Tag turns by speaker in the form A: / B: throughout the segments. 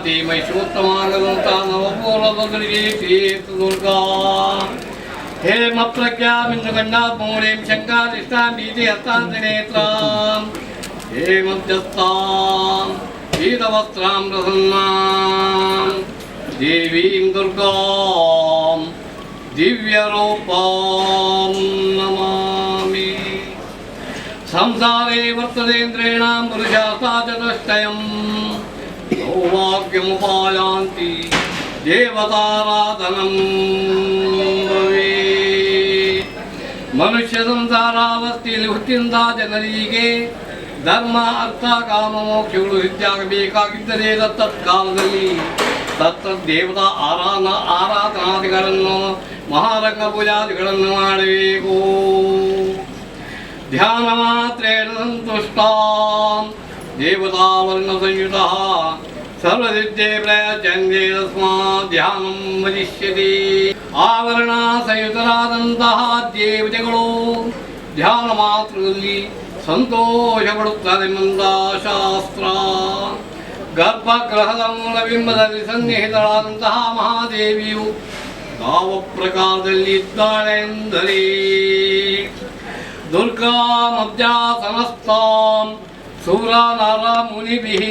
A: ಶಾಂತಿ ಮೈಶೋತ್ತಮಾಗದಂತ ನವಪೂರ್ವದೊಂದಿಗೆ ಶ್ರೀಯೇತು ದುರ್ಗಾ ಹೇಮ ಪ್ರಜ್ಞಾ ಮಿಂದುಗಂಡಾತ್ಮೂಲೇಂ ಶಂಕಾದಿಷ್ಟಾಂ ಭೀತಿ ಹಸ್ತಾಂತನೇತ್ರಾಂ ಹೇಮಧ್ಯಸ್ಥಾಂ वीरवस्त्रां प्रसन्नां देवीं दुर्गां दिव्यरूपां नमामि। संसारे वर्ततेन्द्रेणां पुरुषार्था चतुष्टयं सौभाग्यमुपायान्ति देवताराधनं भवेत्। मनुष्य संसारावस्थೆ ಹುಟ್ಟಿದ ಜನರಿಗೆ ಧರ್ಮ ಅರ್ಥ ಕಾಮ ಮೋಕ್ಷಗಳು ಹೆಚ್ಚಾಗಬೇಕಾಗಿದ್ದರೆ ತತ್ಕಾಲದಲ್ಲಿ ದೇವತಾ ಆರಾಧನಾದಿಗಳನ್ನು ಮಹಾರಂಗ ಪೂಜಾದಿಗಳನ್ನು ಮಾಡಬೇಕು. ಧ್ಯಾನ ಮಾತ್ರೇಣ ಸಂತುಷ್ಟ ದೇವತಾವರ್ಣ ಸಂಯುತ ಸರ್ವಸಿದ್ಧೇ ಪ್ರಯಚ್ಛನ್ನೇ ತಸ್ಮಾತ್ ಧ್ಯಾನಂ ವದಿಷ್ಯತಿ. ಆವರಣ ಸಂಯುತರಾದಂತಹ ದೇವತೆಗಳು ಧ್ಯಾನ ಮಾತ್ರದಲ್ಲಿ ಸಂತೋಷಪಡುತ್ತದೆಂಬ ಶಾಸ್ತ್ರ. ಗರ್ಭಗೃಹದ ಮೂಲಬಿಂಬದಲ್ಲಿ ಸನ್ನಿಹಿತಳಾದಂತಹ ಮಹಾದೇವಿಯು ಯಾವ ಪ್ರಕಾರದಲ್ಲಿ ಇದ್ದಾಳೆ ಎಂದರೆ ದುರ್ಗಾ ಮಧ್ಯಾಸನಸ್ಥಾಂ ಸೂರ ನರ ಮುನಿಭಿಃ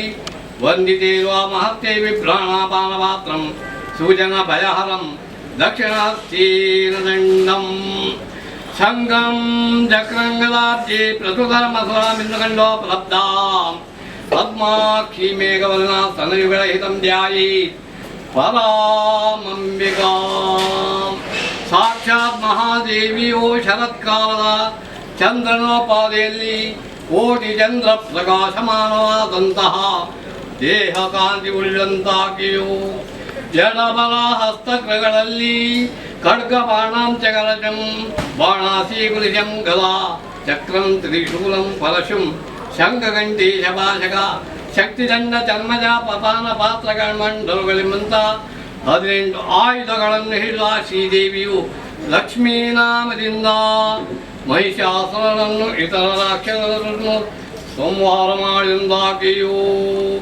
A: ವಂದಿತೇರುವ ಮಹತ್ತೇ ವಿಭ್ರಾಣಾಪಾನಪಾತ್ರಂ ಸೂಜನ ಭಯಹರಂ ದಕ್ಷಿಣಹಸ್ತೇನ ದಂಡಂ ಸಂಗಂ ಚಕ್ರಂಗದಾಬ್ಜೆ ಪ್ರಸುಧರ್ಮಸುರಾಮಿಂದಗಂಡೋಪಲಬ್ಧ ಪದ್ಮಾಕ್ಷಿ ಮೇಘವರ್ಣ ಸ್ತನಯುಗಳ ಹಿತಂ ಧ್ಯಾಯಿ ಪರಾಮಂಬಿಕಾ. ಸಾಕ್ಷಾತ್ ಮಹಾದೇವಿಯೋ ಶರತ್ಕಾಲದ ಚಂದ್ರನೋಪಾದಿಯಲ್ಲಿ ಕೋಟಿ ಚಂದ್ರ ಪ್ರಕಾಶಮಾನವಾದಂತಹ ದೇಹ ಕಾಂತಿ ಉಳ್ಳಂತಾಕೆಯು ಜಡಬಲ ಹಸ್ತಗ್ರಗಳಲ್ಲಿ ಖಡ್ಗ ಬಾಣಾಂಚಕರಜಂ ಬಾಣಾಸೀಗುಲಿಜಂ ಗದಾ ಚಕ್ರಂ ತ್ರಿಶೂಲಂ ಪರಶುಂ ಶಂಖಗಂಟಿ ಶಭಾಷಕ ಶಕ್ತಿದಂಡ ಚರ್ಮಜ ಪಪಾನ ಪಾತ್ರಗಳ್ಮಂಡಲುಗಳೆಂಬಂತ 18 ಆಯುಧಗಳನ್ನು ಹಿಡಿದ ಶ್ರೀದೇವಿಯು ಲಕ್ಷ್ಮೀನಾಮದಿಂದ ಮಹಿಷಾಸುರನನ್ನು ಇತರ ರಾಕ್ಷಸರನ್ನು ಸಂಹಾರ ಮಾಡಿದಂದಾಕೆಯೋ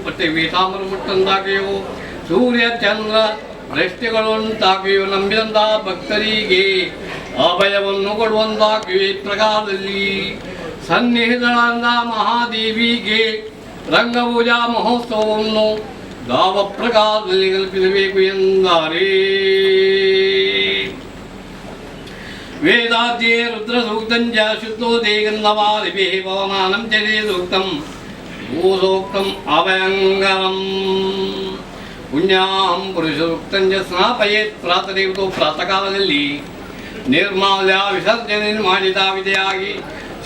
A: ಪೃಥ್ವಿ ತಾಮ್ರ ಮುಟ್ಟಂದಾಕೆಯೋ ಸೂರ್ಯ ಚಂದ್ರ ದೃಷ್ಟಿಗಳುಂಟಾಕೆಯೋ ನಂಬಿದಂತಹ ಭಕ್ತರಿಗೆ ಅಭಯವನ್ನು ಕೊಡುವಂತಾಕೆಯೋ. ಈ ಪ್ರಕಾರದಲ್ಲಿ ಸನ್ನಿಹಿತಳಾದ ಮಹಾದೇವಿಗೆ ರಂಗಪೂಜಾ ಮಹೋತ್ಸವವನ್ನು ಯಾವ ಪ್ರಕಾರದಲ್ಲಿ ಕಲ್ಪಿಸಬೇಕು ಎಂದರೆ ವೇದಾಧ್ಯೆ ರುದ್ರ ಸೂಕ್ತಂಚ ಶುದ್ಧೋದೇ ಗಂಧವಾದಿಭಿಃ ಪವಮಾನಂ ಚ ಸೂಕ್ತಂ ಭೂಸೂಕ್ತಂ ಅಭಯಂಕರಂ ಪುಣ್ಯಾಂ ಪುರುಷ ಸೂಕ್ತಂಚ ಸ್ನಾಪಯೇತ್ ಪ್ರಾತದೇವತೋ ಪ್ರಾತಃಕಾಲದಲ್ಲಿ ನಿರ್ಮಾಲ್ಯ ವಿಸರ್ಜನೆ ಮಾಡಿದ ವಿಧೆಯಾಗಿ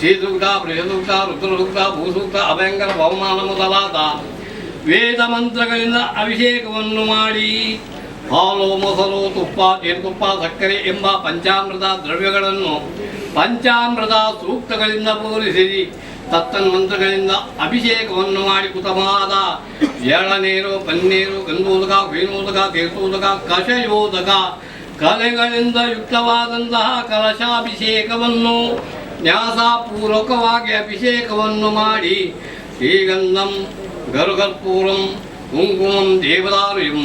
A: ಶ್ರೀಸೂಕ್ತ ಪುರುಷಸೂಕ್ತ ರುದ್ರಸೂಕ್ತ ಭೂಸೂಕ್ತ ಅಭಯಂಕರ ಪವಮಾನ ಮೊದಲಾದ ವೇದ ಮಂತ್ರಗಳಿಂದ ಅಭಿಷೇಕವನ್ನು ಮಾಡಿ ಹಾಲು ಮೊಸರು ತುಪ್ಪ ಜೇನುತುಪ್ಪ ಸಕ್ಕರೆ ಎಂಬ ಪಂಚಾಮೃತ ದ್ರವ್ಯಗಳನ್ನು ಪಂಚಾಮೃತ ಸೂಕ್ತಗಳಿಂದ ಪೂರೈಸಿ ತತ್ತನ್ಮಂತ್ರಗಳಿಂದ ಅಭಿಷೇಕವನ್ನು ಮಾಡಿ ಕುತಮಾದ ಎಳನೀರು ಪನ್ನೀರು ಗಂಧೋದಕ ವೇಣೋದಕ ತೀರ್ಥೋದಕ ಕಷಯೋದಕ ಕಲೆಗಳಿಂದ ಯುಕ್ತವಾದಂತಹ ಕಲಶಾಭಿಷೇಕವನ್ನು ನ್ಯಾಸಪೂರ್ವಕವಾಗಿ ಅಭಿಷೇಕವನ್ನು ಮಾಡಿ ಶ್ರೀಗಂಧಂ ಗರುಗರ್ಪೂರಂ ಕುಂಕುಮಂ ದೇವದಾರುಂ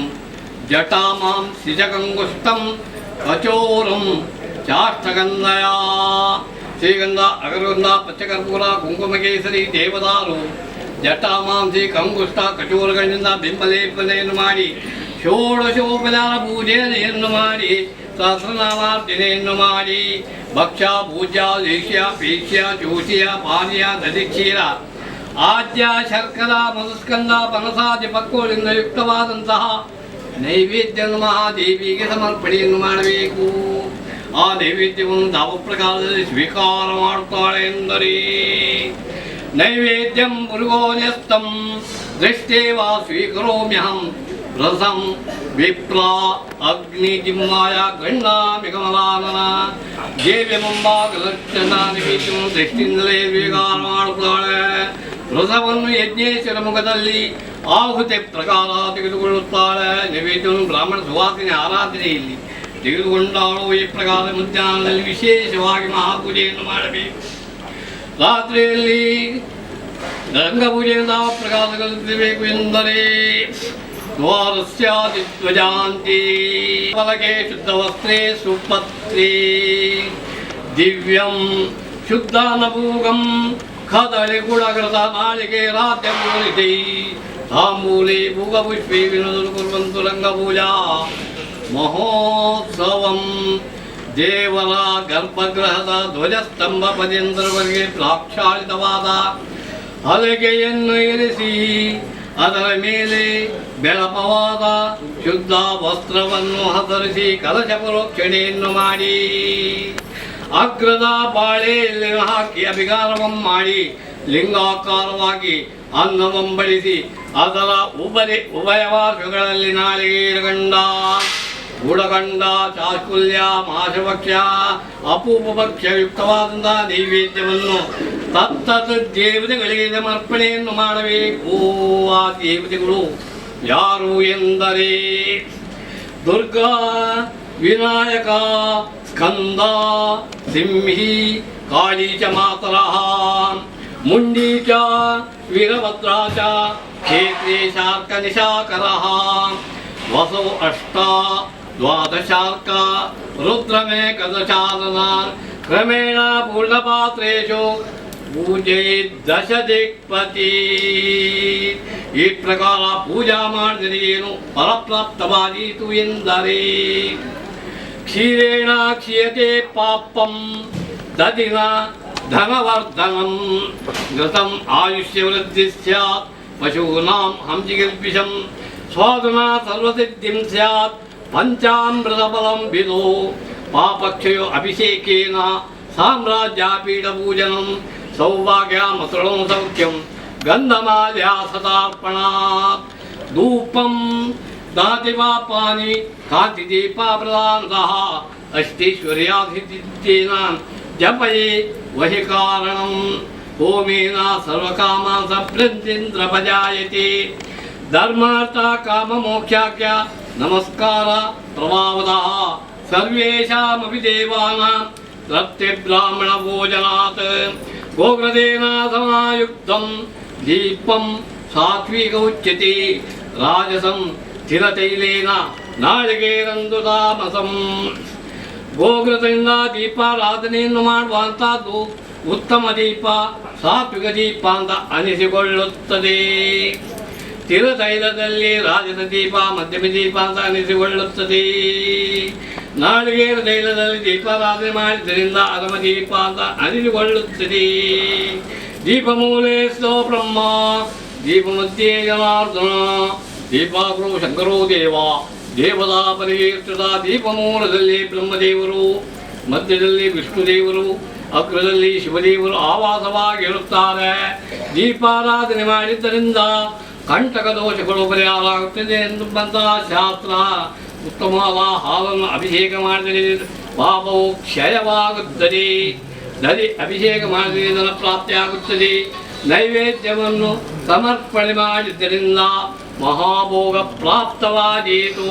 A: ಜಟಾಮಾಂ ಸಿಜಗಂಗುಷ್ಟಂ ಕಚೋರಂ ಚಾಷ್ಟಗಂಧಯ ಶ್ರೀಗಂಧ ಅಗರಗಂಧ ಪಚ್ಚಕರ್ಪೂರ ಕುಂಕುಮಕೇಸರಿ ದೇವದಾರು ಜಟಾಮಾಂಸಿ ಕಂಗುಷ್ಟ ಕಚೋರಗಳಿಂದ ಬಿಂಬಲೇಪನೆಯನ್ನು ಮಾಡಿ ಷೋಡಶೋಪಚಾರ ಪೂಜೆಯನ್ನು ಮಾಡಿ ಸಹಸ್ರನಾಮಾರ್ಚನೆಯನ್ನು ಮಾಡಿ ಭಕ್ಷ್ಯ ಪೂಜ್ಯ ದೇಶ್ಯ ಪೇಕ್ಷ್ಯ ಚೋಷ್ಯ ಪಾನೀಯ ದಧಿಕ್ಷೀರ ಆದ್ಯ ಶರ್ಕರ ಮಧುಸ್ಕಂದ ಪನಸಾದಿ ಪಕ್ವಗಳಿಂದ ಯುಕ್ತವಾದಂತಹ ನೈವೇದ್ಯವನ್ನು ಮಹಾದೇವಿಗೆ ಸಮರ್ಪಣೆಯನ್ನು ಮಾಡಬೇಕು. ಆ ನೈವೇದ್ಯವನ್ನು ಯಾವ ಪ್ರಕಾರದಲ್ಲಿ ಸ್ವೀಕಾರ ಮಾಡುತ್ತಾಳೆ ಎಂದರೆ ನೈವೇದ್ಯಂ ಮೃಗೋನ್ಯಸ್ತಂ ದೃಷ್ಟೇವ ಸ್ವೀಕರೋಮ್ಯಹಂ ರಸಂ ವಿಪ್ರ ಅಗ್ನಿ ಜಿಮ್ಮಾಯ ಗಣ್ಣಾಮಿ ಕಮಲಾನನ ದೇವ್ಯಮಂಬಾಗಲಕ್ಷಣ ನೈವೇದ್ಯವನ್ನು ದೃಷ್ಟಿಯಿಂದಲೇ ಸ್ವೀಕಾರ ಮಾಡುತ್ತಾಳೆ. ರಸವನ್ನು ಯಜ್ಞೇಶ್ವರ ಮುಖದಲ್ಲಿ ಆಹುತಿ ಪ್ರಕಾರ ತೆಗೆದುಕೊಳ್ಳುತ್ತಾಳೆ. ನೈವೇದ್ಯವನ್ನು ಬ್ರಾಹ್ಮಣ ಸುವಾಸನೆ ಆರಾಧನೆಯಲ್ಲಿ ತೆಗೆದುಕೊಂಡಾಳು. ಈ ಪ್ರಕಾರ ಮಧ್ಯಾಹ್ನದಲ್ಲಿ ವಿಶೇಷವಾಗಿ ಮಹಾಪೂಜೆಯನ್ನು ಮಾಡಬೇಕು. ರಾತ್ರಿಯಲ್ಲಿ ರಂಗಪೂಜೆಯನ್ನು ಯಾವ ಪ್ರಕಾರ ಕಲ್ಪಿಸಬೇಕು ಎಂದರೆ ದ್ವಾರಸ್ಯಾದಿಧ್ವಜಾಂತಿ ಫಲಕೆ ಶುದ್ಧವಸ್ತ್ರೇ ಸುಪತ್ರೇ ದಿವ್ಯಂ ಶುದ್ಧಾನಭೂಗಂ ಕದಳಿ ಗುಣಕೃತ ನಾಳಿಕೇರಾದ್ಯಮೂಲಿತೈ ತಾಂಬೂಲೆ ಭೂಗಪುಷ್ಪೇ ವಿನೋದನು ಕುರ್ವಂತು ರಂಗಪೂಜಾ ಮಹೋತ್ಸವಂ ದೇವರ ಗರ್ಭಗೃಹದ ಧ್ವಜಸ್ತಂಭ ಪರ್ಯಂತರವರೆಗೆ ದ್ರಾಕ್ಷಾಳಿತವಾದ ಹಲಗೆಯನ್ನು ಇರಿಸಿ ಅದರ ಮೇಲೆ ಬೆಳಪವಾದ ಶುದ್ಧ ವಸ್ತ್ರವನ್ನು ಹಸರಿಸಿ ಕಲಶ ಪ್ರೋಕ್ಷಣೆಯನ್ನು ಮಾಡಿ ಅಗ್ರದ ಬಾಳೆಯಲ್ಲಿ ಹಾಕಿ ಅಭಿಗಾರವನ್ನು ಮಾಡಿ ಲಿಂಗಾಕಾರವಾಗಿ ಅನ್ನವಂಬಡಿಸಿ ಅದರ ಉಭಯವಾಸಗಳಲ್ಲಿ ನಾಳಿಗೇರಗಂಡ ಗುಡಗಂಡ ಚಾಸ್ಕುಲ್ಯ ಮಾಶಭಕ್ಷ್ಯ ಅಪೂಪಭಕ್ಷ್ಯಯುಕ್ತವಾದಂತಹ ನೈವೇದ್ಯವನ್ನು ತತ್ತದ ದೇವತೆಗಳಿಗೆ ಸಮರ್ಪಣೆಯನ್ನು ಮಾಡಬೇಕು. ಆ ದೇವತೆಗಳು ಯಾರು ಎಂದರೆ ದುರ್ಗಾ, ವಿನಾಯಕ, ಸ್ಕಂದ, ಸಿಂಹಿ, ಕಾಳಿ ಚ ಮಾತರಃ, ಮುಂಡಿ ಚ ವೀರಭದ್ರಾ ಚ ಕ್ಷೇತ್ರೇ ಶಾರ್ಕ ನಿಶಾಕರಃ, ವಸೋ ಅಷ್ಟ ದ್ವಾದಶಾರ್ಕ ರುದ್ರಮೇಕದಶಾನನ ಕ್ರಮೇಣ ಪೂರ್ಣಪಾತ್ರೇಶು ಪೂಜೆಯೇ ದಶ ದಿಕ್ಪತಿ. ಈ ಪ್ರಕಾರ ಪೂಜಾ ಮಾಡಿದರೆ ಏನು ಫಲಪ್ರಾಪ್ತವಾದೀತು ಎಂದರೆ ಕ್ಷೀರೇಣ ಕ್ಷೀಯತೆ ಪಾಪಂ ದದಿನ ಧನವರ್ಧನಂ ಘೃತಂ ಆಯುಷ್ಯವೃದ್ಧಿ ಸ್ಯಾತ್ ಪಶೂನಾಂ ಹಂಸಿಗಲ್ಪಿಷಂ ಸ್ವಾದುನಾ ಸರ್ವಸಿದ್ಧಿಂ ಸ್ಯಾತ್ ಪಂಚಾಮೃತಫಲಂ ವಿದೋ ಪಾಪಕ್ಷಯೋ ಅಭಿಷೇಕೇನ ಸಾಮ್ರಾಜ್ಯಾಪೀಠಪೂಜನಂ ಸೌಭಾಗ್ಯಮತೃಣಂ ಸೌಖ್ಯಂ ಗಂಧಮಾಲ್ಯ ಸದಾರ್ಪಣಾತ್. ಧೂಪಂ ದಹತಿ ಪಾಪಾನಿ ಕಾಂತಿದೀಪಾ ಪ್ರದಾನತಃ ಅಷ್ಟೈಶ್ವರ್ಯಾಧಿತೇನ ಜಪಯೇ ವಹಿ ಕಾರಣಂ ಹೋಮೇನ ಸರ್ವಕಾಮಾನ್ ಸಪ್ರಂತೀಂದ್ರ ಭಜಾಯತೆ. ಧರ್ಮಾರ್ಥ ಕಾಮ ಮೋಕ್ಷಾಖ್ಯ ನಮಸ್ಕಾರ ಪ್ರಭಾವತಃ ಸರ್ವೇಷಾಮಪಿ ದೇವಾನಾಂ ತೃಪ್ತಿ ಬ್ರಾಹ್ಮಣ ಭೋಜನಾತ್. ಗೋಗ್ರದೇನ ಸಮಾಯುಕ್ತಂ ದೀಪಂ ಸಾತ್ವಿಕ ಉಚ್ಯತೆ ರಾಜಸಂ ಸ್ಥಿರತೈಲೇನ ನಾಳಿಗೇರಂದು ತಾಮಸಂ. ಗೋಗ್ರದಿಂದ ದೀಪಾರಾಧನೆಯನ್ನು ಮಾಡುವಂತಹದ್ದು ಉತ್ತಮ ದೀಪ, ಸಾತ್ವಿಕ ದೀಪ ಅಂತ ಅನಿಸಿಕೊಳ್ಳುತ್ತದೆ. ಸ್ಥಿರತೈಲದಲ್ಲಿ ರಾಜಸ ದೀಪ, ಮಧ್ಯಮ ದೀಪ ಅಂತ ಅನಿಸಿಕೊಳ್ಳುತ್ತದೆ. ನಾಳಿಗೇರ ತೈಲದಲ್ಲಿ ದೀಪಾರಾಧನೆ ಮಾಡಿದ್ದರಿಂದ ಅಧಮ ದೀಪ ಅಂತ ಅನಿಸಿಕೊಳ್ಳುತ್ತದೆ. ದೀಪಮೂಲೆ ಸ್ಥೋ ಬ್ರಹ್ಮ, ದೀಪ ಮಧ್ಯೆ ಜನಾರ್ದನ, ದೀಪಾಗ್ರೋ ಶಂಕರೋ ದೇವ, ದೇವತಾ ಪರಿಕೃತ. ದೀಪಮೂಲದಲ್ಲಿ ಬ್ರಹ್ಮದೇವರು, ಮಧ್ಯದಲ್ಲಿ ವಿಷ್ಣುದೇವರು, ಅಗ್ರದಲ್ಲಿ ಶಿವದೇವರು ಆವಾಸವಾಗಿರುತ್ತಾರೆ. ದೀಪಾರಾಧನೆ ಮಾಡಿದ್ದರಿಂದ ಕಂಟಕ ದೋಷಗಳು ಪರಿಹಾರವಾಗುತ್ತದೆ ಎಂದು ಬಂದ ಶಾಸ್ತ್ರ. ಉತ್ತಮವಾದ ಹಾಲನ್ನು ಅಭಿಷೇಕ ಮಾಡಿದರೆ ಪಾಪವು ಕ್ಷಯವಾಗುತ್ತದೆ. ದಲಿ ಅಭಿಷೇಕ ಮಾಡಿದರೆ ಧನ ಪ್ರಾಪ್ತಿಯಾಗುತ್ತದೆ. ನೈವೇದ್ಯವನ್ನು ಸಮರ್ಪಣೆ ಮಾಡಿದ್ದರಿಂದ ಮಹಾಭೋಗ ಪ್ರಾಪ್ತವಾದೀತು.